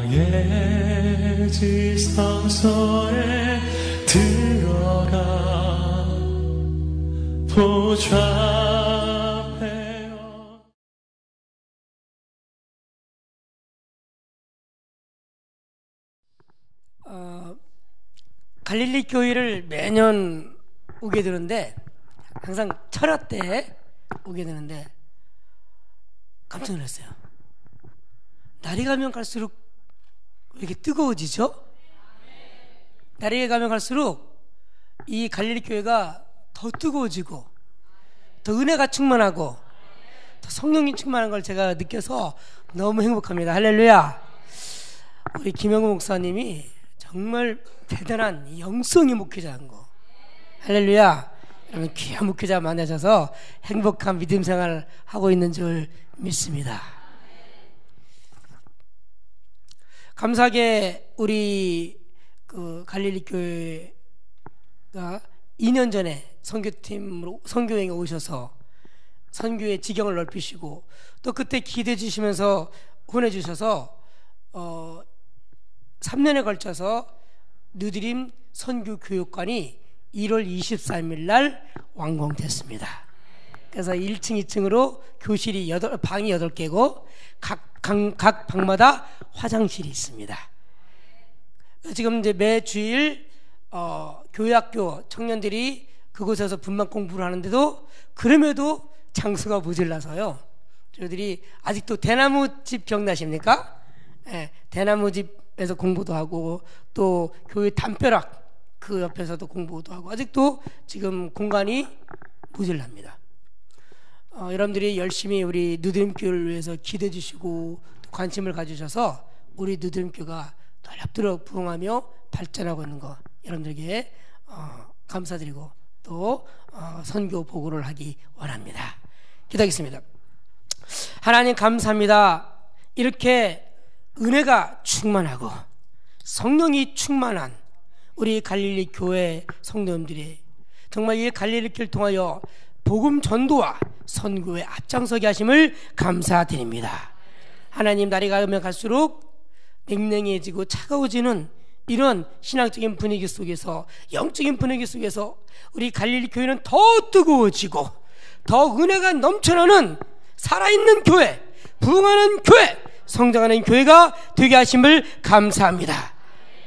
나의 지성소에 들어가 보좌하며 갈릴리 교회를 매년 오게 되는데, 항상 철야 때 오게 되는데 깜짝 놀랐어요. 날이 가면 갈수록 왜 이렇게 뜨거워지죠? 날이 가면 갈수록 이 갈릴리 교회가 더 뜨거워지고 더 은혜가 충만하고 더 성령이 충만한 걸 제가 느껴서 너무 행복합니다. 할렐루야. 우리 김영우 목사님이 정말 대단한 영성의 목회자인 거. 할렐루야. 여러분 귀한 목회자 만나셔서 행복한 믿음 생활을 하고 있는 줄 믿습니다. 감사하게 우리 그 갈릴리 교회가 2년 전에 선교팀으로 선교행에 오셔서 선교의 지경을 넓히시고 또 그때 기대해 주시면서 후원해 주셔서 3년에 걸쳐서 뉴드림 선교교육관이 1월 23일 날 완공됐습니다. 그래서 1층, 2층으로 교실이 방이 8개고 각 방마다 화장실이 있습니다. 지금 이제 매 주일 교회학교 청년들이 그곳에서 분만 공부를 하는데도 그럼에도 장수가 모자라서요. 저희들이 아직도 대나무집 기억나십니까? 네, 대나무집에서 공부도 하고 또 교회 담벼락 그 옆에서도 공부도 하고 아직도 지금 공간이 모자랍니다. 여러분들이 열심히 우리 누드림교를 위해서 기대해 주시고 관심을 가지셔서 우리 누드림교가 널렵도록 부흥하며 발전하고 있는 거 여러분들에게 감사드리고 또 선교 보고를 하기 원합니다. 기도하겠습니다. 하나님 감사합니다. 이렇게 은혜가 충만하고 성령이 충만한 우리 갈릴리 교회 성도님들이 정말 이 갈릴리 교회를 통하여 복음 전도와 선교에 앞장서게 하심을 감사드립니다. 하나님, 날이 가면 갈수록 냉랭해지고 차가워지는 이런 신앙적인 분위기 속에서, 영적인 분위기 속에서 우리 갈릴리 교회는 더 뜨거워지고 더 은혜가 넘쳐나는 살아있는 교회, 부흥하는 교회, 성장하는 교회가 되게 하심을 감사합니다.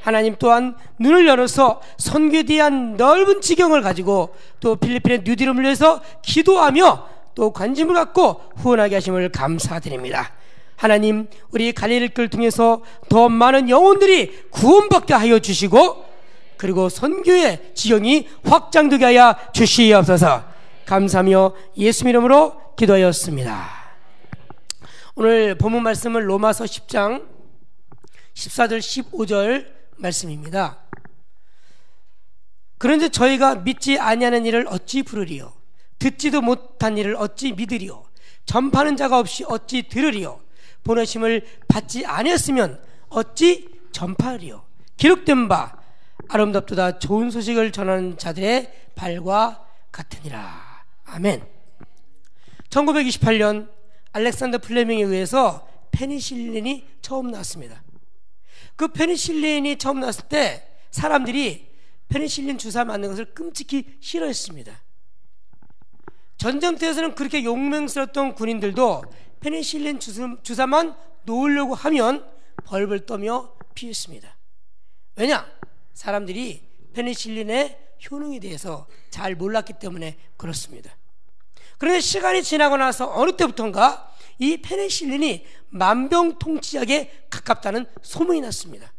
하나님 또한 눈을 열어서 선교에 대한 넓은 지경을 가지고 또 필리핀의 뉴디름을 위해서 기도하며 또 관심을 갖고 후원하게 하심을 감사드립니다. 하나님, 우리 갈릴리 교회를 통해서 더 많은 영혼들이 구원받게 하여 주시고 그리고 선교의 지경이 확장되게 하여 주시옵소서. 감사하며 예수 이름으로 기도하였습니다. 오늘 본문 말씀은 로마서 10장 14절 15절 말씀입니다. 그런데 저희가 믿지 아니하는 일을 어찌 부르리요? 듣지도 못한 일을 어찌 믿으리요? 전파하는 자가 없이 어찌 들으리요? 보내심을 받지 아니했으면 어찌 전파하리요? 기록된 바 아름답도다 좋은 소식을 전하는 자들의 발과 같으니라. 아멘. 1928년 알렉산더 플레밍에 의해서 페니실린이 처음 나왔습니다. 그 페니실린이 처음 나왔을 때 사람들이 페니실린 주사 맞는 것을 끔찍히 싫어했습니다. 전쟁터에서는 그렇게 용맹스러웠던 군인들도 페니실린 주사만 놓으려고 하면 벌벌 떠며 피했습니다. 왜냐? 사람들이 페니실린의 효능에 대해서 잘 몰랐기 때문에 그렇습니다. 그런데 시간이 지나고 나서 어느 때부턴가 이 페니실린이 만병통치약에 가깝다는 소문이 났습니다.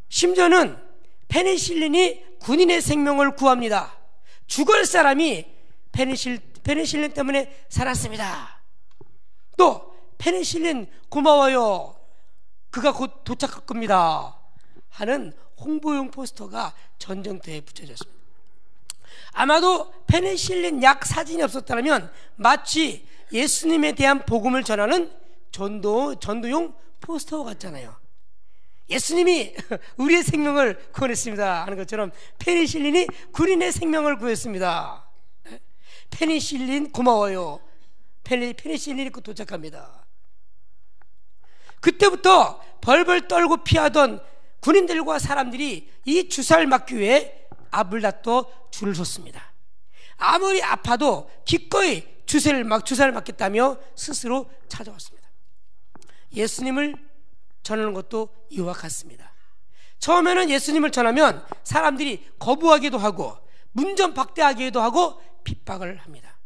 심지어는 페니실린이 군인의 생명을 구합니다. 죽을 사람이 페니실린 때문에 살았습니다. 또 페니실린 고마워요, 그가 곧 도착할 겁니다 하는 홍보용 포스터가 전쟁터에 붙여졌습니다. 아마도 페니실린 약 사진이 없었다면 마치 예수님에 대한 복음을 전하는 전도용 포스터 같잖아요. 예수님이 우리의 생명을 구원했습니다 하는 것처럼 페니실린이 군인의 생명을 구했습니다. 페니실린 고마워요, 페니실린이 곧 도착합니다. 그때부터 벌벌 떨고 피하던 군인들과 사람들이 이 주사를 맞기 위해 앞을 닫고 줄을 섰습니다. 아무리 아파도 기꺼이 주사를 맞겠다며 스스로 찾아왔습니다. 예수님을 전하는 것도 이와 같습니다. 처음에는 예수님을 전하면 사람들이 거부하기도 하고 문전박대하기도 하고 핍박을 합니다.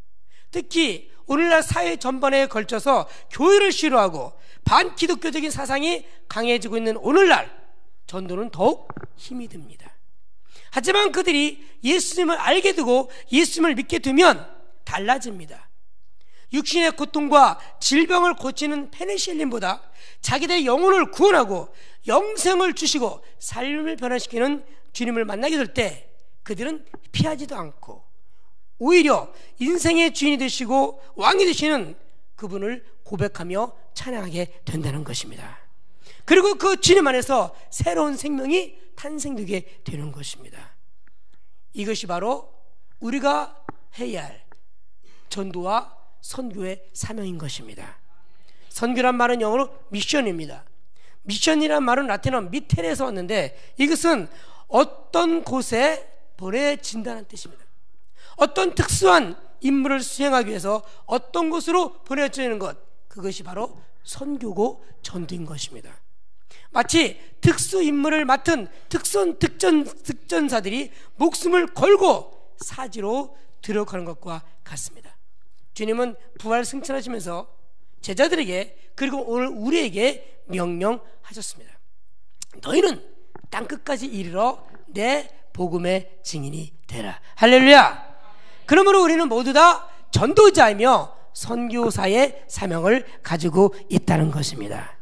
특히 오늘날 사회 전반에 걸쳐서 교회를 싫어하고 반기독교적인 사상이 강해지고 있는 오늘날 전도는 더욱 힘이 듭니다. 하지만 그들이 예수님을 알게 되고 예수님을 믿게 되면 달라집니다. 육신의 고통과 질병을 고치는 페니실린보다 자기들의 영혼을 구원하고 영생을 주시고 삶을 변화시키는 주님을 만나게 될 때 그들은 피하지도 않고 오히려 인생의 주인이 되시고 왕이 되시는 그분을 고백하며 찬양하게 된다는 것입니다. 그리고 그 주님 안에서 새로운 생명이 탄생되게 되는 것입니다. 이것이 바로 우리가 해야 할 전도와 선교의 사명인 것입니다. 선교란 말은 영어로 미션입니다. 미션이란 말은 라틴어 미텔에서 왔는데 이것은 어떤 곳에 보내진다는 뜻입니다. 어떤 특수한 임무를 수행하기 위해서 어떤 곳으로 보내지는 것, 그것이 바로 선교고 전도인 것입니다. 마치 특수 임무를 맡은 특전사들이 목숨을 걸고 사지로 들어가는 것과 같습니다. 주님은 부활 승천하시면서 제자들에게 그리고 오늘 우리에게 명령하셨습니다. 너희는 땅끝까지 이르러 내 복음의 증인이 되라. 할렐루야. 그러므로 우리는 모두 다 전도자이며 선교사의 사명을 가지고 있다는 것입니다.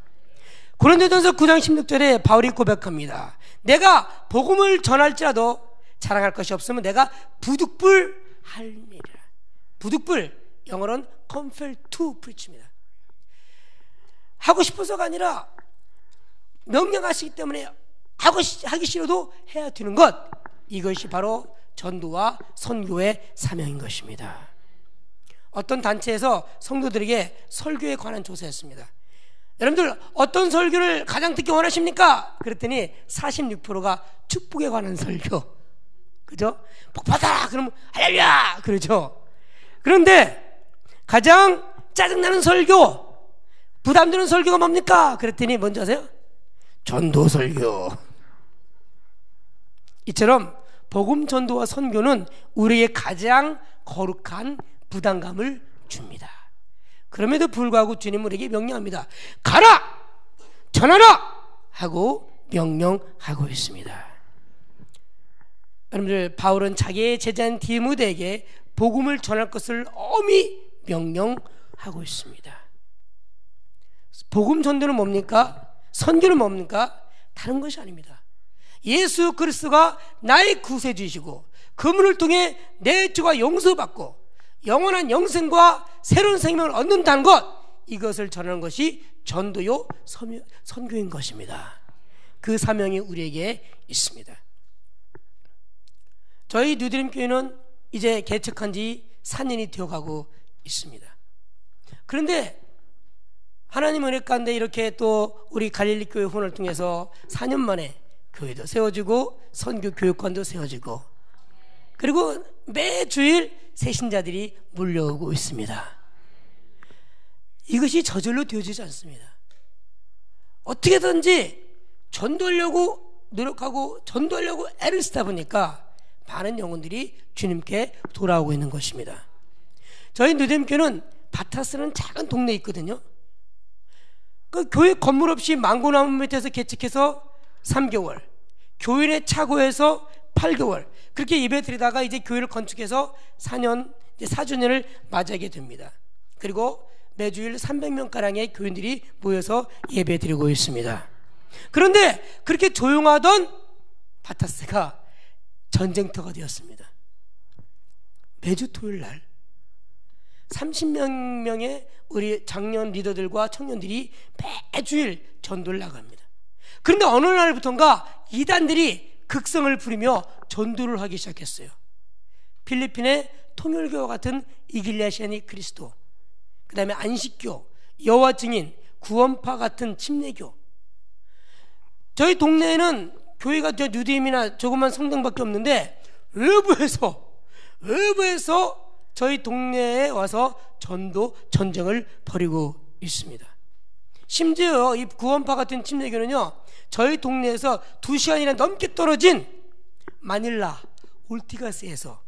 고린도전서 9장 16절에 바울이 고백합니다. 내가 복음을 전할지라도 자랑할 것이 없으면 내가 부득불할니라. 부득불, 영어로는 compel to preach입니다. 하고 싶어서가 아니라 명령하시기 때문에 하기 싫어도 해야 되는 것, 이것이 바로 전도와 선교의 사명인 것입니다. 어떤 단체에서 성도들에게 설교에 관한 조사했습니다. 여러분들 어떤 설교를 가장 듣기 원하십니까? 그랬더니 46%가 축복에 관한 설교, 그죠? 복 받아라 그러면 할렐루야 그러죠. 그런데 가장 짜증나는 설교, 부담되는 설교가 뭡니까? 그랬더니 뭔지 아세요? 전도 설교. 이처럼 복음 전도와 선교는 우리에게 가장 거룩한 부담감을 줍니다. 그럼에도 불구하고 주님은 우리에게 명령합니다. 가라! 전하라! 하고 명령하고 있습니다. 여러분들, 바울은 자기의 제자인 디모데에게 복음을 전할 것을 엄히 명령하고 있습니다. 복음 전도는 뭡니까? 선교는 뭡니까? 다른 것이 아닙니다. 예수 그리스도가 나의 구세주이시고 그분을 통해 내 죄가 용서받고 영원한 영생과 새로운 생명을 얻는다는 것, 이것을 전하는 것이 전도요 선교인 것입니다. 그 사명이 우리에게 있습니다. 저희 뉴드림 교회는 이제 개척한 지 4년이 되어가고 있습니다. 그런데 하나님 은혜 가운데 이렇게 또 우리 갈릴리 교회 후원을 통해서 4년 만에 교회도 세워지고 선교 교육관도 세워지고, 그리고 매주일 새신자들이 몰려오고 있습니다. 이것이 저절로 되어지지 않습니다. 어떻게든지 전도하려고 노력하고 전도하려고 애를 쓰다 보니까 많은 영혼들이 주님께 돌아오고 있는 것입니다. 저희 누뎀교는 바타스라는 작은 동네에 있거든요. 그 교회 건물 없이 망고나무 밑에서 개척해서 3개월, 교회 내 차고에서 8개월, 그렇게 예배 드리다가 이제 교회를 건축해서 4년, 이제 4주년을 맞이하게 됩니다. 그리고 매주일 300명가량의 교인들이 모여서 예배 드리고 있습니다. 그런데 그렇게 조용하던 바타스가 전쟁터가 되었습니다. 매주 토요일 날 30명의 우리 장년 리더들과 청년들이 매주일 전도를 나갑니다. 그런데 어느 날부터인가 이단들이 극성을 부리며 전도를 하기 시작했어요. 필리핀의 통일교와 같은 이글레시아니 크리스도, 그 다음에 안식교, 여호와 증인, 구원파 같은 침례교. 저희 동네에는 교회가 저 뉴디임이나 조그만 성당밖에 없는데 외부에서 저희 동네에 와서 전도 전쟁을 벌이고 있습니다. 심지어 이 구원파 같은 침례교는요, 저희 동네에서 2시간이나 넘게 떨어진 마닐라 올티가스에서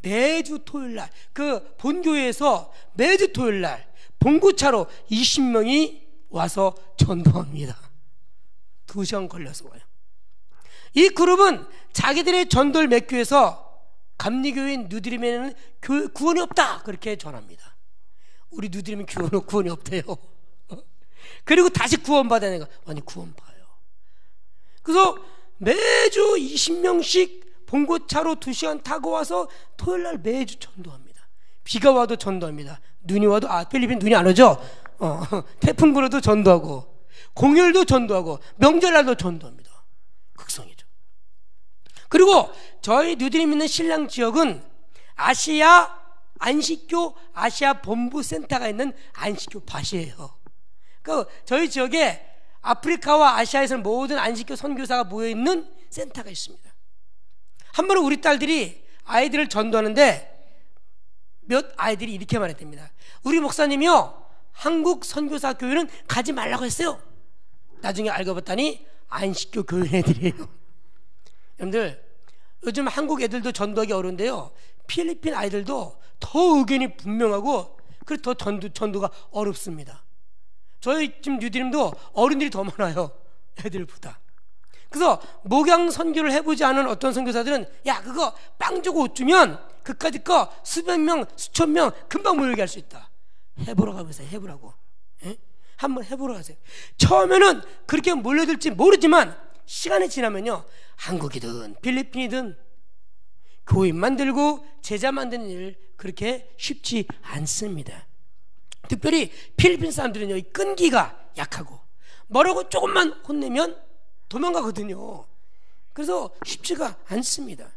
매주 토요일날, 그 본교회에서 매주 토요일날 봉고차로 20명이 와서 전도합니다. 2시간 걸려서 와요. 이 그룹은 자기들의 전도를 맺기 위해서 감리교인 뉴드림에는 구원이 없다 그렇게 전합니다. 우리 뉴드림은 구원이 없대요. 그리고 다시 구원받아야 되니까, 아니 구원파요. 그래서 매주 20명씩 봉고차로 2시간 타고 와서 토요일날 매주 전도합니다. 비가 와도 전도합니다. 눈이 와도, 필리핀 눈이 안 오죠? 태풍 불어도 전도하고, 공휴일도 전도하고, 명절날도 전도합니다. 극성이죠. 그리고 저희 뉴드림 있는 신랑 지역은 아시아 안식교 아시아 본부 센터가 있는 안식교 밭이에요. 그 저희 지역에 아프리카와 아시아에서 모든 안식교 선교사가 모여 있는 센터가 있습니다. 한 번은 우리 딸들이 아이들을 전도하는데 몇 아이들이 이렇게 말했답니다. 우리 목사님이요, 한국 선교사 교회는 가지 말라고 했어요. 나중에 알고 봤더니 안식교 교회 애들이에요. 여러분들, 요즘 한국 애들도 전도하기 어려운데요, 필리핀 아이들도 더 의견이 분명하고 그래서 더 전도가 어렵습니다. 저희 지금 뉴드림도 어른들이 더 많아요, 애들보다. 그래서 목양 선교를 해보지 않은 어떤 선교사들은, 야, 그거 빵 주고 옷 주면 그까짓 거 수백 명 수천 명 금방 모이게 할 수 있다. 해보라고 하면서 해보라고. 예? 한번 해보라고 하세요. 처음에는 그렇게 몰려들지 모르지만 시간이 지나면요, 한국이든 필리핀이든 교인 만들고 제자 만드는 일 그렇게 쉽지 않습니다. 특별히 필리핀 사람들은요, 이 끈기가 약하고 뭐라고 조금만 혼내면 도망가거든요. 그래서 쉽지가 않습니다.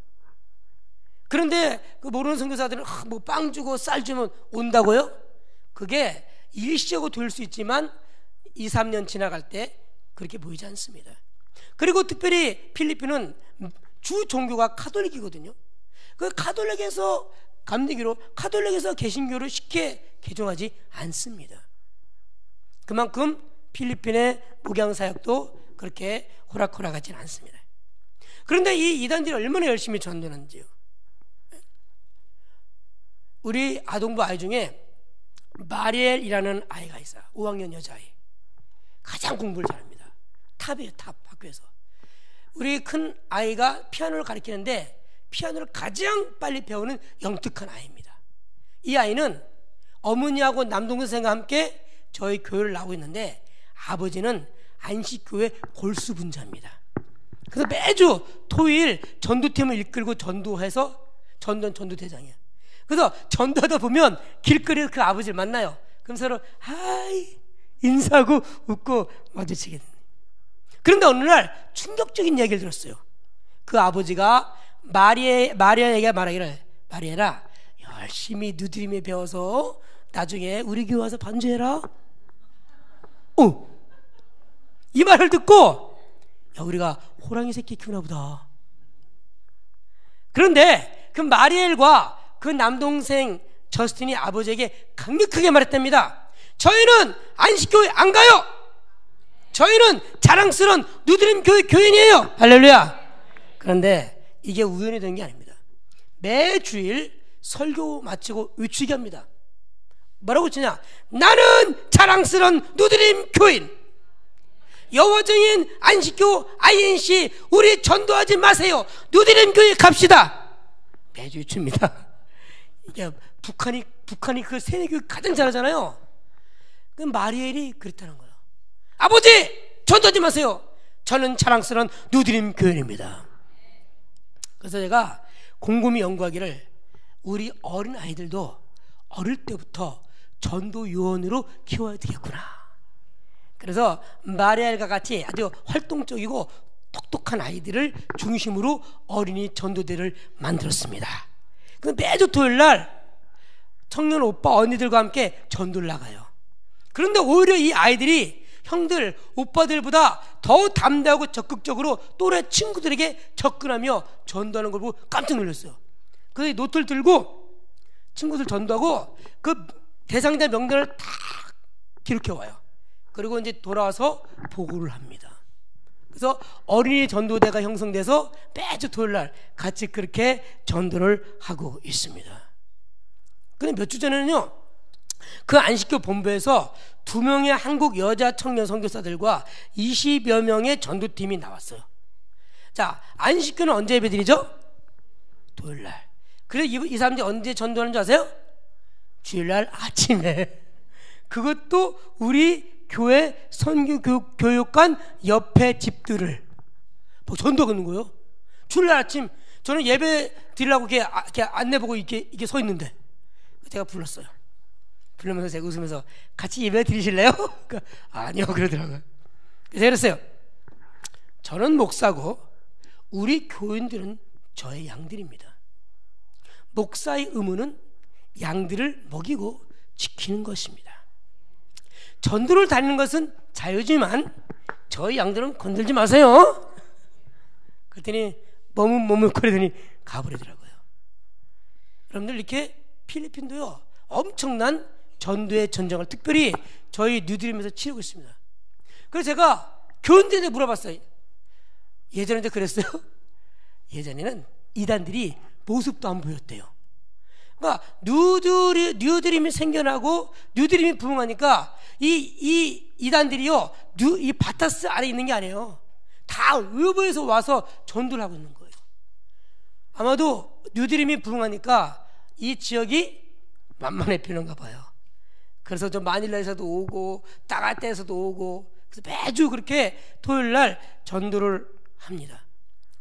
그런데 그 모르는 선교사들은 뭐 빵 주고 쌀 주면 온다고요? 그게 일시적으로 될 수 있지만 2, 3년 지나갈 때 그렇게 보이지 않습니다. 그리고 특별히 필리핀은 주 종교가 카톨릭이거든요. 그 카톨릭에서 감리교로, 카톨릭에서 개신교를 쉽게 개종하지 않습니다. 그만큼 필리핀의 목양사역도 그렇게 호락호락하지는 않습니다. 그런데 이 이단들이 얼마나 열심히 전도하는지요. 우리 아동부 아이 중에 마리엘이라는 아이가 있어요. 5학년 여자아이. 가장 공부를 잘합니다. 탑이에요, 탑, 학교에서. 우리 큰 아이가 피아노를 가르치는데 피아노를 가장 빨리 배우는 영특한 아이입니다. 이 아이는 어머니하고 남동생과 함께 저희 교회를 나오고 있는데 아버지는 안식교회 골수분자입니다. 그래서 매주 토요일 전도팀을 이끌고 전도해서 전도대장이에요. 그래서 전도하다 보면 길거리에서 그 아버지를 만나요. 그럼 서로 하이 인사하고 웃고 마주치게 됩니다. 그런데 어느 날 충격적인 이야기를 들었어요. 그 아버지가 마리아에게 말하기를, 마리아라, 열심히 뉴드림에 배워서 나중에 우리 교회 와서 반주해라. 이 말을 듣고, 야, 우리가 호랑이 새끼 키우나 보다. 그런데 그 마리엘과 그 남동생 저스틴이 아버지에게 강력하게 말했답니다. 저희는 안식교회 안 가요. 저희는 자랑스러운 뉴드림 교회 교인이에요. 할렐루야. 그런데 이게 우연히 된 게 아닙니다. 매주일 설교 마치고 외치게 합니다. 뭐라고 외치냐? 나는 자랑스러운 뉴드림 교인, 여호와정인 안식교 INC 우리 전도하지 마세요. 뉴드림 교회 갑시다. 매주 외칩니다. 이게 북한이 그 세뇌교육 가장 잘하잖아요. 그 마리엘이 그랬다는 거예요. 아버지, 전도하지 마세요. 저는 자랑스러운 뉴드림 교인입니다. 그래서 제가 곰곰이 연구하기를, 우리 어린 아이들도 어릴 때부터 전도 요원으로 키워야 되겠구나. 그래서 마리엘과 같이 아주 활동적이고 똑똑한 아이들을 중심으로 어린이 전도대를 만들었습니다. 매주 토요일날 청년 오빠 언니들과 함께 전도를 나가요. 그런데 오히려 이 아이들이 형들, 오빠들보다 더 담대하고 적극적으로 또래 친구들에게 접근하며 전도하는 걸 보고 깜짝 놀랐어요. 그래서 노트를 들고 친구들 전도하고 그 대상자 명단을 다 기록해 와요. 그리고 이제 돌아와서 보고를 합니다. 그래서 어린이 전도대가 형성돼서 매주 토요일날 같이 그렇게 전도를 하고 있습니다. 근데 몇 주 전에는요, 그 안식교 본부에서 2명의 한국 여자 청년 선교사들과 20여 명의 전도팀이 나왔어요. 자, 안식교는 언제 예배드리죠? 토요일날. 그래서 이 사람들이 언제 전도하는 줄 아세요? 주일날 아침에. 그것도 우리 교회 선교교육관 옆에 집들을 뭐 전도하고 있는 거예요. 주일날 아침 저는 예배 드리려고 이렇게 안내 보고 이렇게 서 있는데 제가 불렀어요. 부르면서 제가 웃으면서 같이 예배 드리실래요? 그러니까 아니요 그러더라고요. 그래서 그랬어요. 저는 목사고 우리 교인들은 저의 양들입니다. 목사의 의무는 양들을 먹이고 지키는 것입니다. 전도를 다니는 것은 자유지만 저희 양들은 건들지 마세요. 그랬더니 머뭇거리더니 가버리더라고요. 여러분들 이렇게 필리핀도요 엄청난 전도의 전쟁을 특별히 저희 뉴드림에서 치르고 있습니다. 그래서 제가 교인들한테 물어봤어요. 예전에도 그랬어요? 예전에는 이단들이 모습도 안 보였대요. 그러니까 뉴드림이 생겨나고 뉴드림이 부흥하니까 이 이단들이요 이 바타스 아래 있는 게 아니에요. 다 외부에서 와서 전도를 하고 있는 거예요. 아마도 뉴드림이 부흥하니까 이 지역이 만만해지는가 봐요. 그래서 저 마닐라에서도 오고 따가떼에서도 오고 그래서 매주 그렇게 토요일날 전도를 합니다.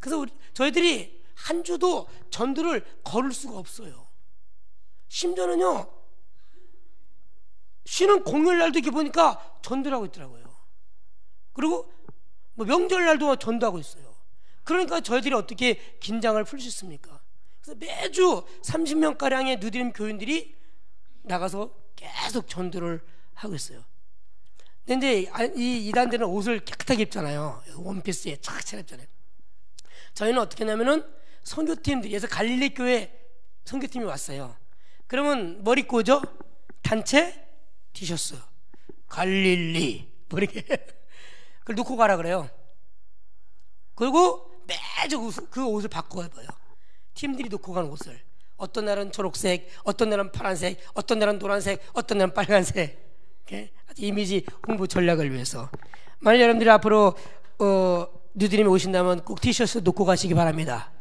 그래서 저희들이 한 주도 전도를 걸을 수가 없어요. 심지어는요 쉬는 공휴일날도 이렇게 보니까 전도를 하고 있더라고요. 그리고 뭐 명절날도 전도하고 있어요. 그러니까 저희들이 어떻게 긴장을 풀 수 있습니까? 그래서 매주 30명가량의 뉴드림 교인들이 나가서 계속 전도를 하고 있어요. 근데 이제 이 이단들은 옷을 깨끗하게 입잖아요. 원피스에 착 차려입잖아요. 저희는 어떻게 하냐면은 선교팀들에서 갈릴리 교회 선교팀이 왔어요. 그러면 뭘 입고 오죠? 단체 티셔츠 갈릴리 뭐 이렇게 그걸 놓고 가라 그래요. 그리고 매주 그 옷을 바꿔 입어요. 팀들이 놓고 가는 옷을 어떤 날은 초록색, 어떤 날은 파란색, 어떤 날은 노란색, 어떤 날은 빨간색. 이렇게 이미지 홍보 전략을 위해서. 만약 여러분들이 앞으로 뉴드림에 오신다면 꼭 티셔츠 놓고 가시기 바랍니다.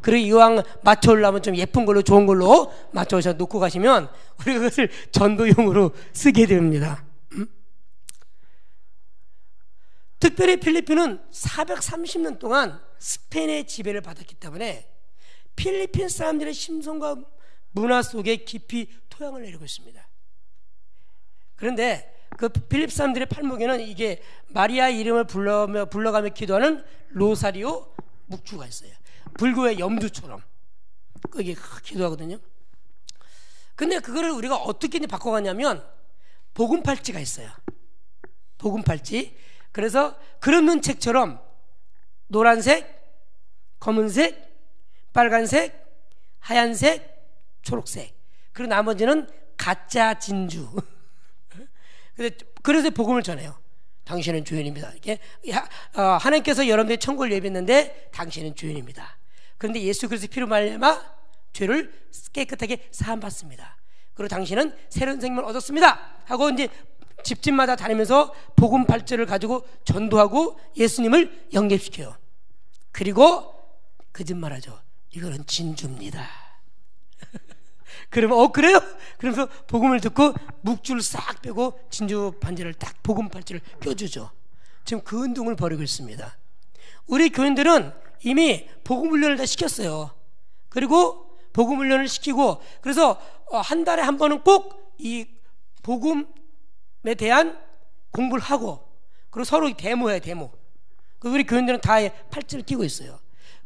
그리고 이왕 맞춰오려면 좀 예쁜 걸로 좋은 걸로 맞춰서 놓고 가시면 우리가 그것을 전도용으로 쓰게 됩니다. 특별히 필리핀은 430년 동안 스페인의 지배를 받았기 때문에 필리핀 사람들의 심성과 문화 속에 깊이 토양을 내리고 있습니다. 그런데 그 필리핀 사람들의 팔목에는 이게 마리아 이름을 불러가며 기도하는 로사리오 묵주가 있어요. 불교의 염두처럼 그게 기도하거든요. 근데 그거를 우리가 어떻게 바꿔가냐면 복음팔찌가 있어요. 복음팔찌. 그래서 그런 책처럼 노란색, 검은색, 빨간색, 하얀색, 초록색. 그리고 나머지는 가짜 진주. 그래서 복음을 전해요. 당신은 주인입니다. 이렇게 하나님께서 여러분들의 천국을 예비했는데 당신은 주인입니다. 그런데 예수 그리스도의 피로 말미암아 죄를 깨끗하게 사함 받습니다. 그리고 당신은 새로운 생명을 얻었습니다. 하고 이제 집집마다 다니면서 복음 발제를 가지고 전도하고 예수님을 영접시켜요. 그리고 거짓말하죠. 이거는 진주입니다. 그러면 그래요? 그러면서 복음을 듣고 묵주를 싹 빼고 진주 반지를 딱 복음 발제를 껴주죠. 지금 그 운동을 벌이고 있습니다. 우리 교인들은 이미 복음 훈련을 다 시켰어요. 그리고 복음 훈련을 시키고 그래서 한 달에 한 번은 꼭 이 복음에 대한 공부를 하고 그리고 서로 데모해요. 데모. 우리 교인들은 다 팔찌를 끼고 있어요.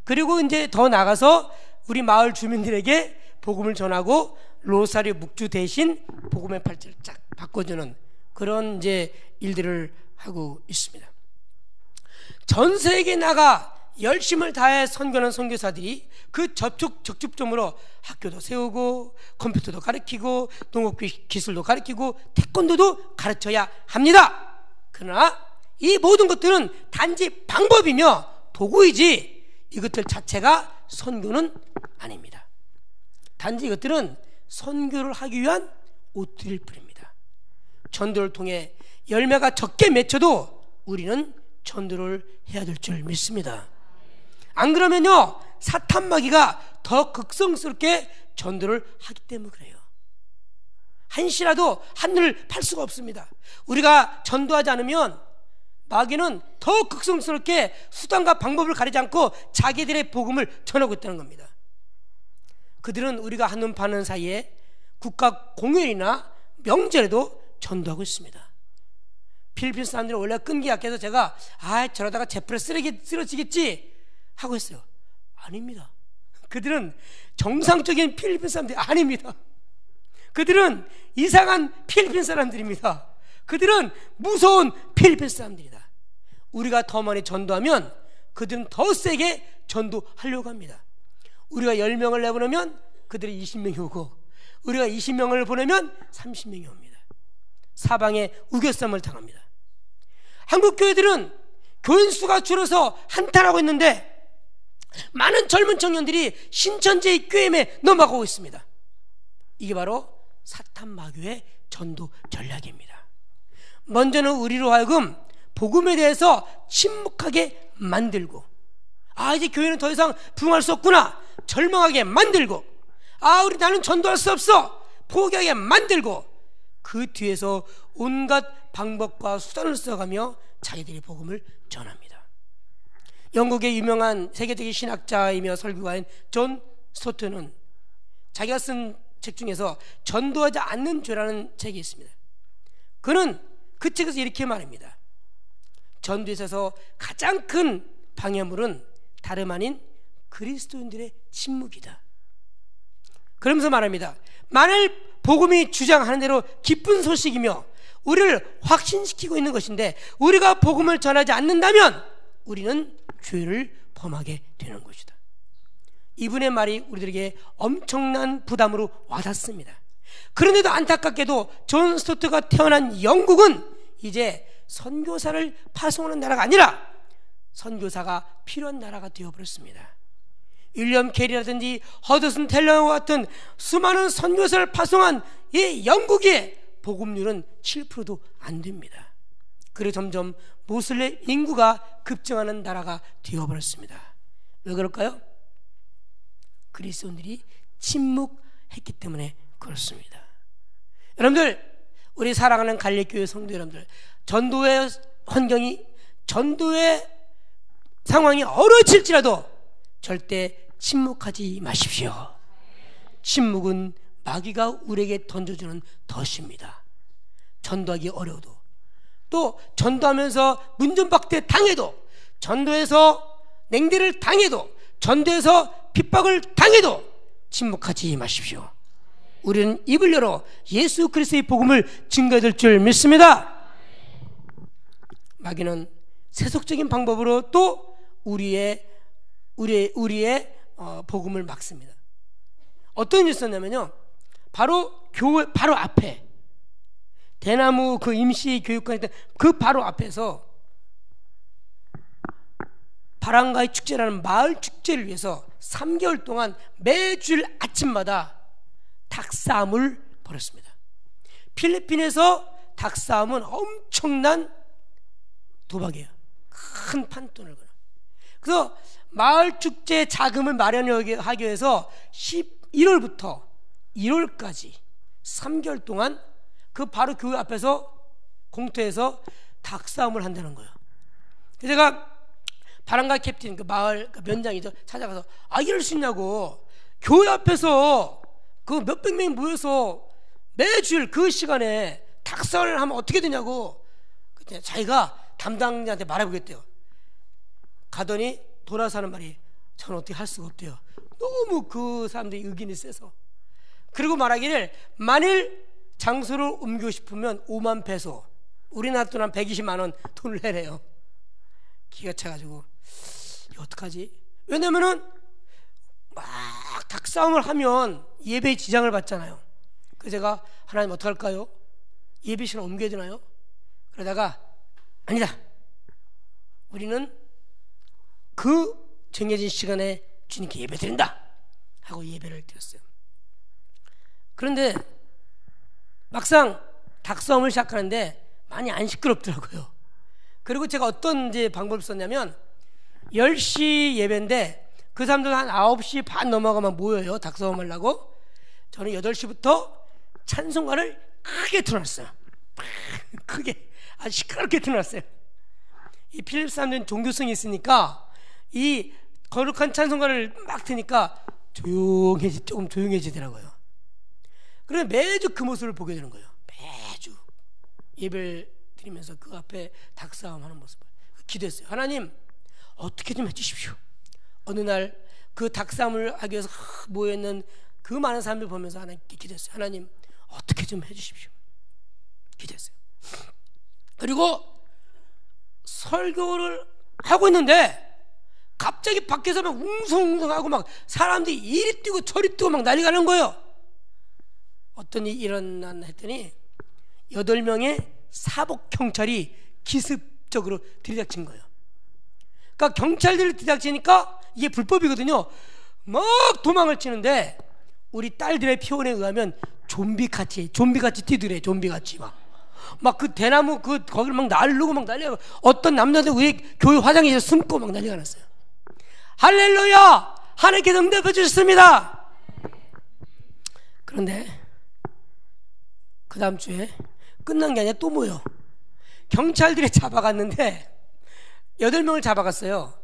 그리고 이제 더 나가서 우리 마을 주민들에게 복음을 전하고 로사리오 묵주 대신 복음의 팔찌를 쫙 바꿔주는 그런 이제 일들을 하고 있습니다. 전 세계에 나가 열심을 다해 선교하는 선교사들이 그 적집점으로 학교도 세우고 컴퓨터도 가르치고 농업 기술도 가르치고 태권도도 가르쳐야 합니다. 그러나 이 모든 것들은 단지 방법이며 도구이지 이것들 자체가 선교는 아닙니다. 단지 이것들은 선교를 하기 위한 옷들일 뿐입니다. 전도를 통해 열매가 적게 맺혀도 우리는 전도를 해야 될 줄 믿습니다. 안 그러면요, 사탄 마귀가 더 극성스럽게 전도를 하기 때문에 그래요. 한시라도 하늘을 팔 수가 없습니다. 우리가 전도하지 않으면 마귀는 더 극성스럽게 수단과 방법을 가리지 않고 자기들의 복음을 전하고 있다는 겁니다. 그들은 우리가 한눈 파는 사이에 국가 공연이나 명절에도 전도하고 있습니다. 필리핀 사람들은 원래 끈기 약해서 제가 저러다가 제풀에 쓰러지겠지 하고 있어요. 아닙니다. 그들은 정상적인 필리핀 사람들이 아닙니다. 그들은 이상한 필리핀 사람들입니다. 그들은 무서운 필리핀 사람들이다. 우리가 더 많이 전도하면 그들은 더 세게 전도하려고 합니다. 우리가 10명을 내보내면 그들이 20명이 오고, 우리가 20명을 보내면 30명이 옵니다. 사방에 우겨쌈을 당합니다. 한국 교회들은 교인 수가 줄어서 한탄하고 있는데 많은 젊은 청년들이 신천지의 꾀임에 넘어가고 있습니다. 이게 바로 사탄 마귀의 전도 전략입니다. 먼저는 우리로 하여금 복음에 대해서 침묵하게 만들고, 이제 교회는 더 이상 부흥할 수 없구나 절망하게 만들고, 나는 전도할 수 없어 포기하게 만들고, 그 뒤에서 온갖 방법과 수단을 써가며 자기들의 복음을 전합니다. 영국의 유명한 세계적인 신학자이며 설교가인 존 스토트는 자기가 쓴 책 중에서 전도하지 않는 죄라는 책이 있습니다. 그는 그 책에서 이렇게 말합니다. 전도에 있어서 가장 큰 방해물은 다름 아닌 그리스도인들의 침묵이다. 그러면서 말합니다. 만일 복음이 주장하는 대로 기쁜 소식이며 우리를 확신시키고 있는 것인데 우리가 복음을 전하지 않는다면 우리는 죄를 범하게 되는 것이다. 이분의 말이 우리들에게 엄청난 부담으로 와닿습니다. 그런데도 안타깝게도 존 스토트가 태어난 영국은 이제 선교사를 파송하는 나라가 아니라 선교사가 필요한 나라가 되어버렸습니다. 윌리엄 캐리라든지 허드슨 텔러와 같은 수많은 선교사를 파송한 이 영국의 복음률은 7%도 안 됩니다. 그리고 점점 모슬렘 인구가 급증하는 나라가 되어버렸습니다. 왜 그럴까요? 그리스도인들이 침묵했기 때문에 그렇습니다. 여러분들, 우리 사랑하는 갈릴교회 성도 여러분들, 전도의 환경이, 전도의 상황이 어려질지라도 절대 침묵하지 마십시오. 침묵은 마귀가 우리에게 던져주는 덫입니다. 전도하기 어려워도, 또 전도하면서 문전박대 당해도, 전도에서 냉대를 당해도, 전도에서 핍박을 당해도 침묵하지 마십시오. 우리는 입을 열어 예수 그리스도의 복음을 증거해야 될 줄 믿습니다. 마귀는 세속적인 방법으로 또 우리의 복음을 막습니다. 어떤 일이 있었냐면요, 바로 교회 바로 앞에 대나무 그 임시 교육관 있던 그 바로 앞에서 바랑가이 축제라는 마을 축제를 위해서 3개월 동안 매주 아침마다 닭싸움을 벌였습니다. 필리핀에서 닭싸움은 엄청난 도박이에요. 큰 판돈을 걸어. 그래서 마을 축제 자금을 마련하기 위해서 11월부터 1월까지 3개월 동안 그 바로 교회 앞에서 공터에서 닭싸움을 한다는 거예요. 그래서 제가 바람가 캡틴, 그 마을 그 면장이죠, 찾아가서 이럴 수 있냐고, 교회 앞에서 그 몇백 명이 모여서 매주 그 시간에 닭싸움을 하면 어떻게 되냐고 그때 자기가 담당자한테 말해보겠대요. 가더니 돌아서 하는 말이, 저는 어떻게 할 수가 없대요. 너무 그 사람들이 의견이 세서. 그리고 말하기를, 만일 장소를 옮기고 싶으면 5만 페소, 우리나라 돈 한 120만 원 돈을 내래요. 기가 차가지고 이거 어떡하지? 왜냐면은 막 닭싸움을 하면 예배에 지장을 받잖아요. 그래서 제가 하나님 어떡할까요? 예배 시간 옮겨야 되나요? 그러다가 아니다, 우리는 그 정해진 시간에 주님께 예배 드린다 하고 예배를 드렸어요. 그런데 막상 닭싸움을 시작하는데 많이 안 시끄럽더라고요. 그리고 제가 어떤 이제 방법을 썼냐면 10시 예배인데 그 사람들 한 9시 반 넘어가면 모여요. 닭싸움 하려고. 저는 8시부터 찬송가를 크게 틀어놨어요. 크게, 아주 시끄럽게 틀어놨어요. 이 필립 사람들은 종교성이 있으니까 이 거룩한 찬송가를 막 트니까 조금 조용해지더라고요. 그래서 매주 그 모습을 보게 되는 거예요. 매주 예배를 드리면서 그 앞에 닭싸움 하는 모습을 기도했어요. 하나님 어떻게 좀 해주십시오. 어느 날 그 닭싸움을 하기 위해서 모여있는 그 많은 사람들 보면서 하나님께 기도했어요. 하나님 어떻게 좀 해주십시오. 기도했어요. 그리고 설교를 하고 있는데 갑자기 밖에서 막 웅성웅성하고 막 사람들이 이리 뛰고 저리 뛰고 막 난리가 나는 거예요. 어떤 일이 일어났나 했더니 8명의 사복 경찰이 기습적으로 들이닥친 거예요. 그러니까 경찰들이 들이닥치니까 이게 불법이거든요. 막 도망을 치는데 우리 딸들의 표현에 의하면 좀비같이 뛰더래. 좀비같이 막 그 대나무 거기를 막 날르고 막 난리가. 어떤 남자들 우리 교회 화장실에 숨고 막 난리가 났어요. 할렐루야! 하나님께서 응답해 주셨습니다. 그런데 그 다음 주에 끝난 게 아니라 또 모여. 경찰들이 잡아갔는데 8명을 잡아갔어요.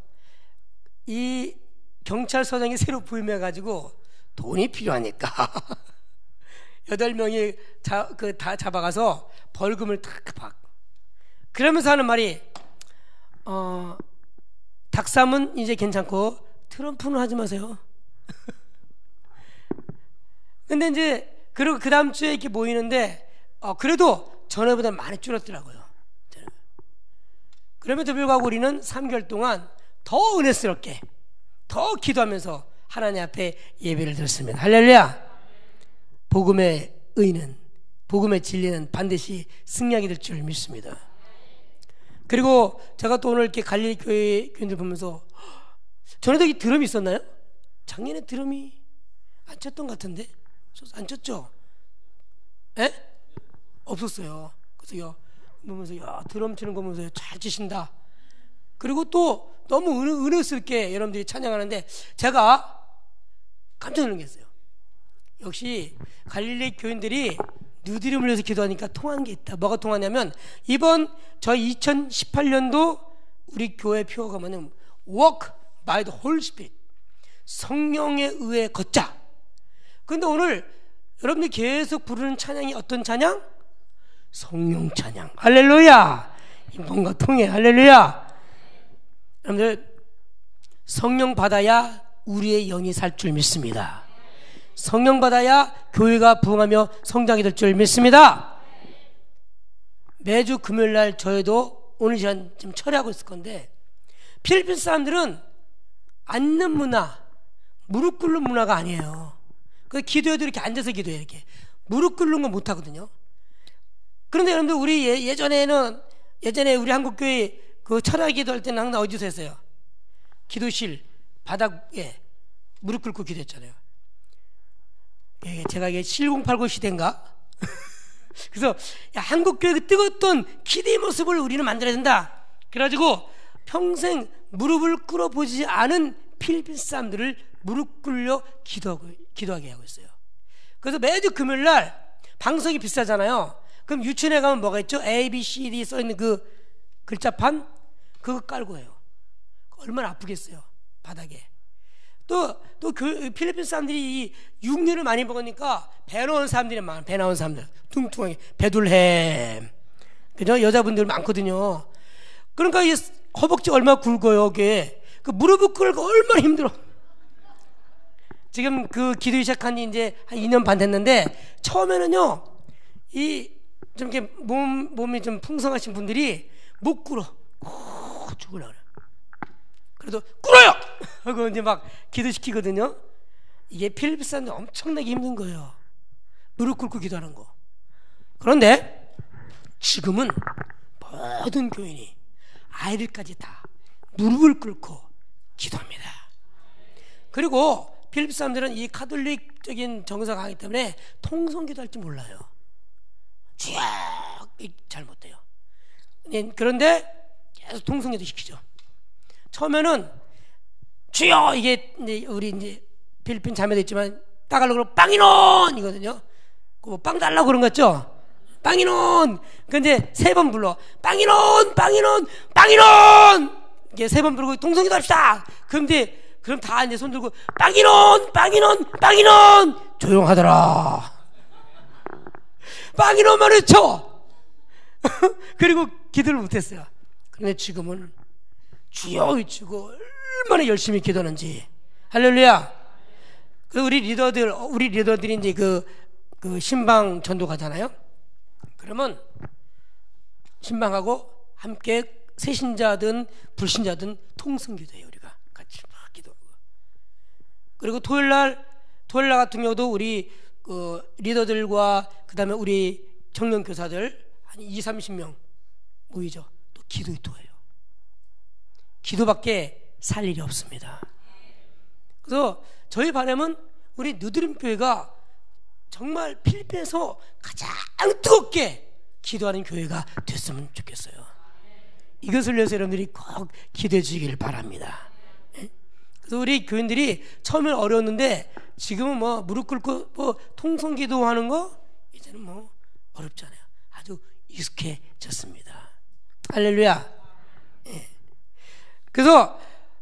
이 경찰서장이 새로 부임해가지고 돈이 필요하니까 8명이 다 잡아가서 벌금을 탁 받고 그러면서 하는 말이 닭싸움은 이제 괜찮고 트럼프는 하지 마세요. 근데 이제 그리고 그 다음 주에 이렇게 모이는데 그래도 전에보다 많이 줄었더라고요. 그럼에도 불구하고 우리는 3개월 동안 더 은혜스럽게 더 기도하면서 하나님 앞에 예배를 드렸습니다. 할렐루야. 복음의 의는, 복음의 진리는 반드시 승리하게 될 줄 믿습니다. 그리고 제가 또 오늘 이렇게 갈릴리 교회 교인들 보면서 전에도 이 드럼이 있었나요? 작년에 드럼이 안 쳤던 것 같은데? 안 쳤죠? 에? 없었어요. 그래서 보면서 드럼 치는 거 보면서 잘 치신다. 그리고 또 너무 은혜스럽게 여러분들이 찬양하는데 제가 깜짝 놀랐어요. 역시 갈릴리 교인들이 누드림을 위해서 기도하니까 통한 게 있다. 뭐가 통하냐면 이번 저희 2018년도 우리 교회 표어가 뭐냐면 Walk by the Holy Spirit, 성령에 의해 걷자. 그런데 오늘 여러분들이 계속 부르는 찬양이 어떤 찬양? 성령 찬양. 할렐루야. 뭔가 통해. 할렐루야. 여러분들 성령 받아야 우리의 영이 살 줄 믿습니다. 성령 받아야 교회가 부흥하며 성장이 될 줄 믿습니다. 매주 금요일날 저희도 오늘 시간 지금 처리하고 있을 건데 필리핀 사람들은 앉는 문화, 무릎 꿇는 문화가 아니에요. 그 기도해도 이렇게 앉아서 기도해요. 이렇게 무릎 꿇는 거 못하거든요. 그런데 여러분들 우리 예전에 우리 한국교회 그 철야 기도할 때는 항상 어디서 했어요? 기도실 바닥에 무릎 꿇고 기도했잖아요. 제가 이게 7089 시대인가? 그래서 한국교회 그 뜨거웠던 기도의 모습을 우리는 만들어야 된다. 그래가지고 평생 무릎을 꿇어보지 않은 필리핀 사람들을 무릎 꿇려 기도하게 하고 있어요. 그래서 매주 금요일날 방석이 비싸잖아요. 그럼 유치원에 가면 뭐가 있죠? A, B, C, D 써있는 그 글자판 그거 깔고 해요. 얼마나 아프겠어요. 바닥에. 또 필리핀 사람들이 이 육류를 많이 먹으니까 배 나온 사람들이 많아요. 배 나온 사람들 뚱뚱하게 배둘햄, 그죠? 여자분들 많거든요. 그러니까 이 허벅지 얼마나 굵어요. 이게 그 무릎을 꿇고 얼마나 힘들어. 지금 그 기도 시작한 지 이제 한 2년 반 됐는데 처음에는요 이 좀 이렇게 몸이 좀 풍성하신 분들이 못 꿇어. 죽으려고 그래. 그래도 꿇어요! 하고 이제 막 기도시키거든요. 이게 필리핀 사람들 엄청나게 힘든 거예요. 무릎 꿇고 기도하는 거. 그런데 지금은 모든 교인이 아이들까지 다 무릎을 꿇고 기도합니다. 그리고 필리핀 사람들은 이 카톨릭적인 정서가 강하기 때문에 통성기도 할 줄 몰라요. 쫙 잘 못해요. 그런데 계속 통성기도 시키죠. 처음에는 주여, 이게 이제 우리 이제 필리핀 자매도 있지만 따갈로그로 빵이논 이거든요. 빵 달라고 그런 거 같죠? 빵이논. 근데 3번 불러. 빵이논, 빵이논, 빵이논. 이게 3번 부르고 통성기도 합시다. 그럼 다 이제 손 들고 빵이논, 빵이논, 빵이논. 조용하더라. 빵이논만 외쳐. 그리고 기도를 못했어요. 그런데 지금은 주여 외치고 얼마나 열심히 기도하는지. 할렐루야. 우리 리더들이 이제 그 신방 전도 가잖아요. 그러면 신방하고 함께 새신자든 불신자든 통성기도해요. 우리가 같이 막 기도하고. 그리고 토요일날 같은 경우도 우리 리더들과 그 다음에 우리 청년교사들 한 20-30명 모이죠. 또 기도해요. 기도밖에 살 일이 없습니다. 그래서 저희 바람은 우리 누드림교회가 정말 필리핀에서 가장 뜨겁게 기도하는 교회가 됐으면 좋겠어요. 이것을 위해서 여러분들이 꼭 기도해 주시길 바랍니다. 그래서 우리 교인들이 처음엔 어려웠는데 지금은 뭐 무릎 꿇고 뭐 통성기도 하는 거 이제는 뭐 어렵지 않아요. 아주 익숙해졌습니다. 할렐루야. 그래서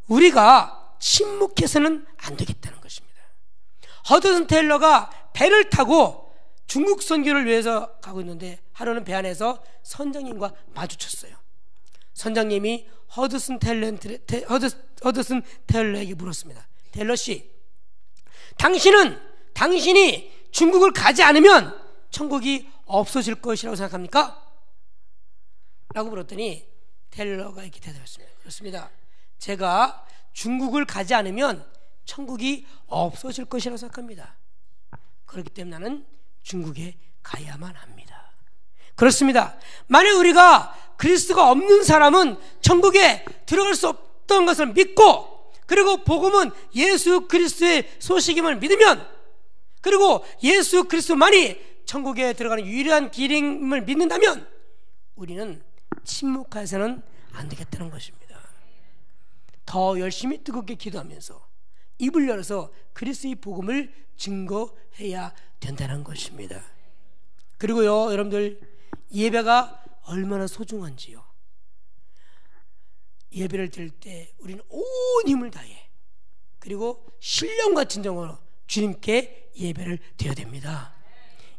우리가 침묵해서는 안 되겠다는 것입니다. 허드슨 테일러가 배를 타고 중국 선교를 위해서 가고 있는데 하루는 배 안에서 선장님과 마주쳤어요. 선장님이 허드슨 테일러에게 물었습니다. 테일러 씨, 당신이 중국을 가지 않으면 천국이 없어질 것이라고 생각합니까? 라고 물었더니 테일러가 이렇게 대답했습니다. 그렇습니다. 제가 중국을 가지 않으면 천국이 없어질 것이라고 생각합니다. 그렇기 때문에 나는 중국에 가야만 합니다. 그렇습니다. 만약 우리가 그리스도가 없는 사람은 천국에 들어갈 수 없던 것을 믿고, 그리고 복음은 예수 그리스도의 소식임을 믿으면, 그리고 예수 그리스도만이 천국에 들어가는 유일한 길임을 믿는다면 우리는 침묵해서는 안 되겠다는 것입니다. 더 열심히 뜨겁게 기도하면서 입을 열어서 그리스도의 복음을 증거해야 된다는 것입니다. 그리고요, 여러분들, 예배가 얼마나 소중한지요. 예배를 드릴 때 우리는 온 힘을 다해, 그리고 신령과 진정으로 주님께 예배를 드려야 됩니다.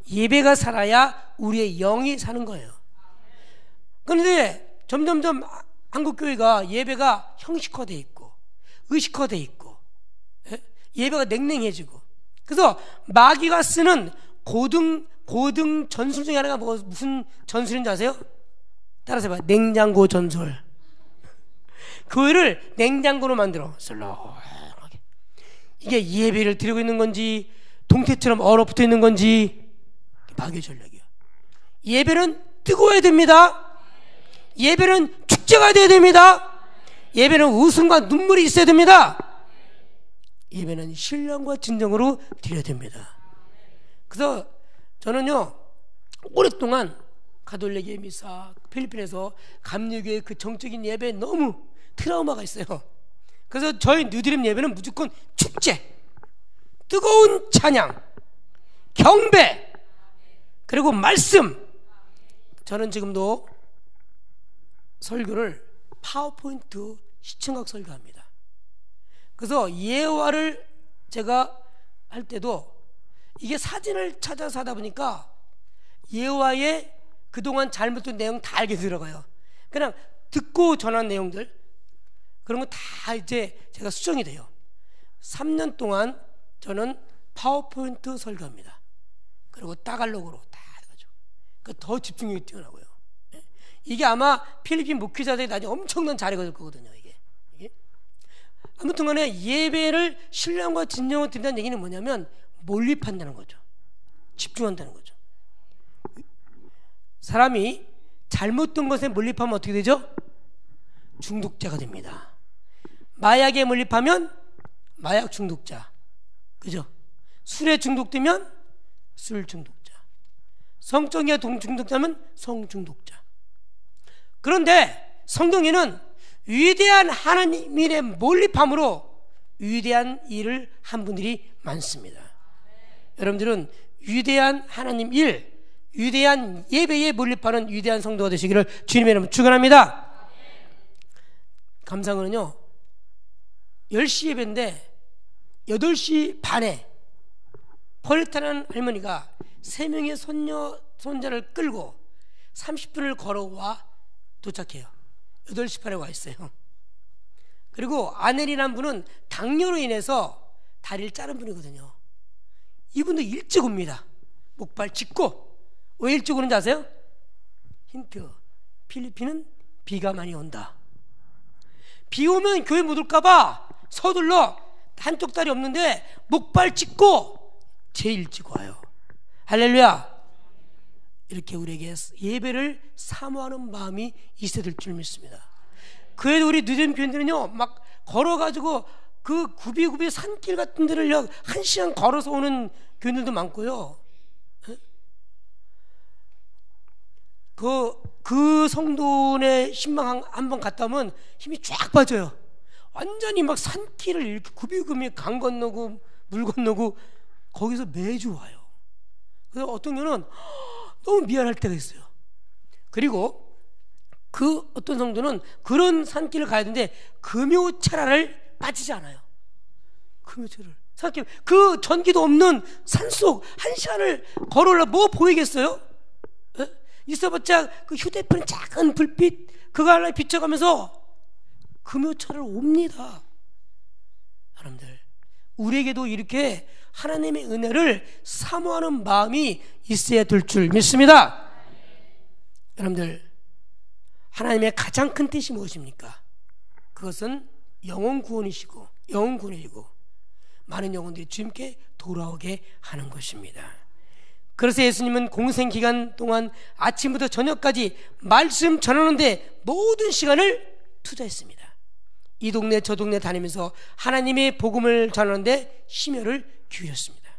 예배가 살아야 우리의 영이 사는 거예요. 그런데 점점점 한국교회가 예배가 형식화되어 있고 의식화되어 있고, 예배가 냉랭해지고, 그래서 마귀가 쓰는 고등 전술 중에 하나가 무슨 전술인지 아세요? 따라서 해봐. 냉장고 전술. 교회를 냉장고로 만들어 썰렁하게. 이게 예배를 드리고 있는 건지 동태처럼 얼어붙어 있는 건지 마귀의 전략이야. 예배는 뜨거워야 됩니다. 예배는 축제가 되어야 됩니다. 예배는 웃음과 눈물이 있어야 됩니다. 예배는 신령과 진정으로 드려야 됩니다. 그래서 저는요, 오랫동안 가톨릭 예미사, 필리핀에서 감리교의 그 정적인 예배에 너무 트라우마가 있어요. 그래서 저희 뉴드림 예배는 무조건 축제, 뜨거운 찬양, 경배, 그리고 말씀. 저는 지금도 설교를 파워포인트 시청각 설교합니다. 그래서 예화를 제가 할 때도 이게 사진을 찾아서 하다 보니까 예화의 그동안 잘못된 내용 다 알게 들어가요. 그냥 듣고 전한 내용들, 그런 거 다 이제 제가 수정이 돼요. 3년 동안 저는 파워포인트 설교합니다. 그리고 따갈록으로 다 해가지고. 더 집중력이 뛰어나고요. 이게 아마 필리핀 목회자들이 나중에 엄청난 자리가 될 거거든요. 이게. 아무튼 간에 예배를 신령과 진정으로 드린다는 얘기는 뭐냐면 몰입한다는 거죠. 집중한다는 거죠. 사람이 잘못된 것에 몰입하면 어떻게 되죠? 중독자가 됩니다. 마약에 몰입하면 마약 중독자, 그죠? 술에 중독되면 술 중독자, 성적인 중독자면 성 중독자. 그런데 성경에는 위대한 하나님 일에 몰입함으로 위대한 일을 한 분들이 많습니다. 여러분들은 위대한 하나님 일, 위대한 예배에 몰입하는 위대한 성도가 되시기를 주님의 이름으로 축원합니다. 감상은요 10시 예배인데 8시 반에 펄타는 할머니가 3명의 손자를 끌고 30분을 걸어와 도착해요. 8시 반에 와 있어요. 그리고 아넬이라는 분은 당뇨로 인해서 다리를 자른 분이거든요. 이분도 일찍 옵니다. 목발 짚고. 왜 일찍 오는지 아세요? 힌트. 필리핀은 비가 많이 온다. 비 오면 교회 못 올까봐 서둘러 한쪽 다리 없는데 목발 짚고 제일 일찍 와요. 할렐루야. 이렇게 우리에게 예배를 사모하는 마음이 있어야 될 줄 믿습니다. 그래도 우리 늦은 교인들은요 막 걸어가지고 그 굽이굽이 산길 같은 데를 1시간 걸어서 오는 교인들도 많고요. 그 성도네 신방 한번 갔다 오면 힘이 쫙 빠져요. 완전히 막 산길을 이렇게 굽이굽이 강 건너고 물 건너고 거기서 매주 와요. 그래서 어떤 경우는 너무 미안할 때가 있어요. 그리고 그 어떤 성도는 그런 산길을 가야 되는데 금요철화를 빠지지 않아요. 금요철을 산길, 그 전기도 없는 산속 1시간을 걸어올라 뭐 보이겠어요? 있어봤자 그 휴대폰 작은 불빛 그거 하나에 비춰가면서 금요철을 옵니다. 여러분들 우리에게도 이렇게 하나님의 은혜를 사모하는 마음이 있어야 될 줄 믿습니다. 여러분들 하나님의 가장 큰 뜻이 무엇입니까? 그것은 영혼 구원이시고 영혼 구원이고 많은 영혼들이 주님께 돌아오게 하는 것입니다. 그래서 예수님은 공생기간 동안 아침부터 저녁까지 말씀 전하는데 모든 시간을 투자했습니다. 이 동네 저 동네 다니면서 하나님의 복음을 전하는데 심혈을 기울였습니다.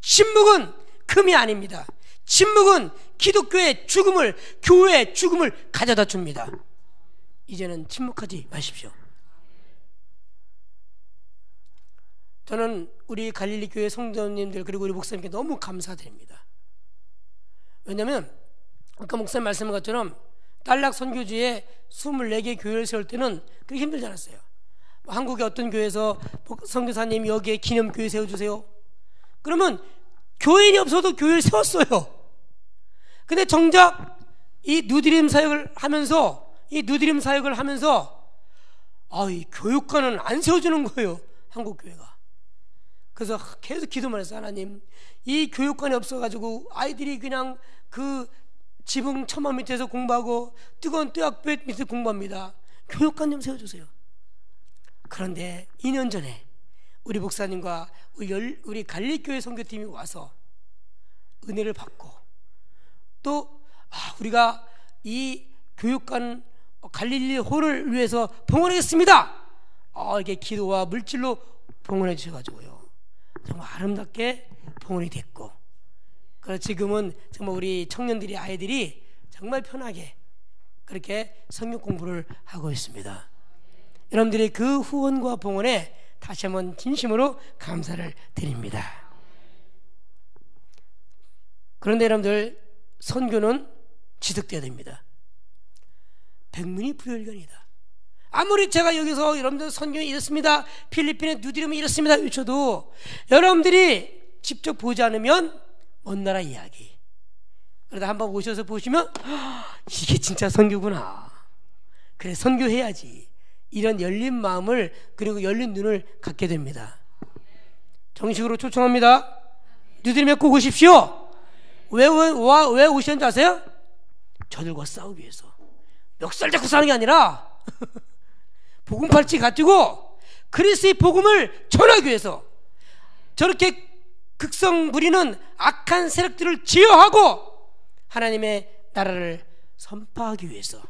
침묵은 금이 아닙니다. 침묵은 기독교의 죽음을, 교회의 죽음을 가져다 줍니다. 이제는 침묵하지 마십시오. 저는 우리 갈릴리 교회 성도님들 그리고 우리 목사님께 너무 감사드립니다. 왜냐하면 아까 목사님 말씀한 것처럼 딸락 선교지에 24개 교회를 세울 때는 그렇게 힘들지 않았어요. 한국의 어떤 교회에서 선교사님 여기에 기념교회 세워주세요. 그러면 교인이 없어도 교회를 세웠어요. 근데 정작 이 누드림 사역을 하면서 이 교육관은 안 세워주는 거예요. 한국 교회가. 그래서 계속 기도만 했어요. 하나님, 이 교육관이 없어가지고 아이들이 그냥 그 지붕 처마 밑에서 공부하고 뜨거운 뜨약볕 밑에서 공부합니다. 교육관 좀 세워주세요. 그런데 2년 전에 우리 목사님과 우리 갈릴교회 선교팀이 와서 은혜를 받고 또 우리가 이 교육관 갈릴리 홀을 위해서 봉헌하겠습니다. 이게 기도와 물질로 봉헌해 주셔가지고요 정말 아름답게 봉헌이 됐고, 그래서 지금은 정말 우리 청년들이 아이들이 정말 편하게 그렇게 성경 공부를 하고 있습니다. 여러분들의 그 후원과 봉헌에 다시 한번 진심으로 감사를 드립니다. 그런데 여러분들 선교는 지속돼야 됩니다. 백문이 불여일견이다. 아무리 제가 여기서 여러분들 선교에 이렇습니다, 필리핀의 누드림이 이렇습니다 외쳐도 여러분들이 직접 보지 않으면 먼 나라 이야기. 그러다 한번 오셔서 보시면 이게 진짜 선교구나, 그래 선교해야지, 이런 열린 마음을 그리고 열린 눈을 갖게 됩니다. 정식으로 초청합니다. 누드림에 꼭 오십시오. 왜 오셨는지 아세요? 저들과 싸우기 위해서. 멱살 잡고 싸우는 게 아니라 복음팔찌 가지고 그리스도의 복음을 전하기 위해서, 저렇게 극성 부리는 악한 세력들을 제어하고 하나님의 나라를 선포하기 위해서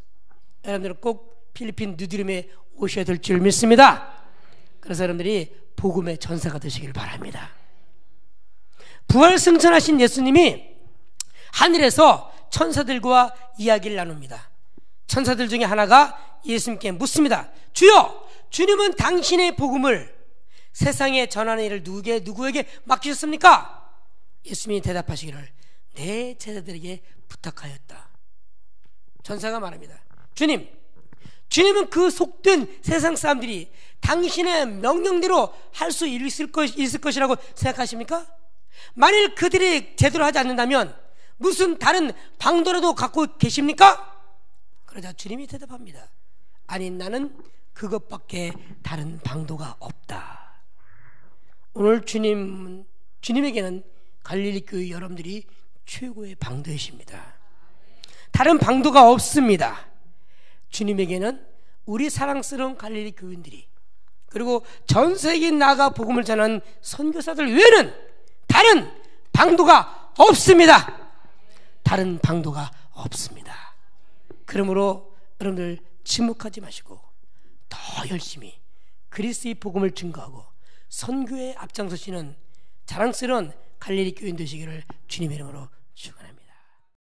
여러분들은 꼭 필리핀 누드림에 오셔야 될 줄 믿습니다. 그래서 여러분들이 복음의 전사가 되시길 바랍니다. 부활 승천하신 예수님이 하늘에서 천사들과 이야기를 나눕니다. 천사들 중에 하나가 예수님께 묻습니다. 주여, 주님은 당신의 복음을 세상에 전하는 일을 누구에게 맡기셨습니까? 예수님이 대답하시기를 내 제자들에게 부탁하였다. 천사가 말합니다. 주님은 그 속된 세상 사람들이 당신의 명령대로 할 수 있을 것이라고 생각하십니까? 만일 그들이 제대로 하지 않는다면 무슨 다른 방도라도 갖고 계십니까? 그러자 주님이 대답합니다. 아니, 나는 그것밖에 다른 방도가 없다. 오늘 주님에게는 갈릴리 교회 여러분들이 최고의 방도이십니다. 다른 방도가 없습니다. 주님에게는 우리 사랑스러운 갈릴리 교인들이, 그리고 전 세계에 나가 복음을 전하는 선교사들 외에는 다른 방도가 없습니다. 다른 방도가 없습니다. 그러므로 여러분들 침묵하지 마시고 더 열심히 그리스도의 복음을 증거하고 선교에 앞장서시는 자랑스러운 갈릴리 교인 되시기를 주님의 이름으로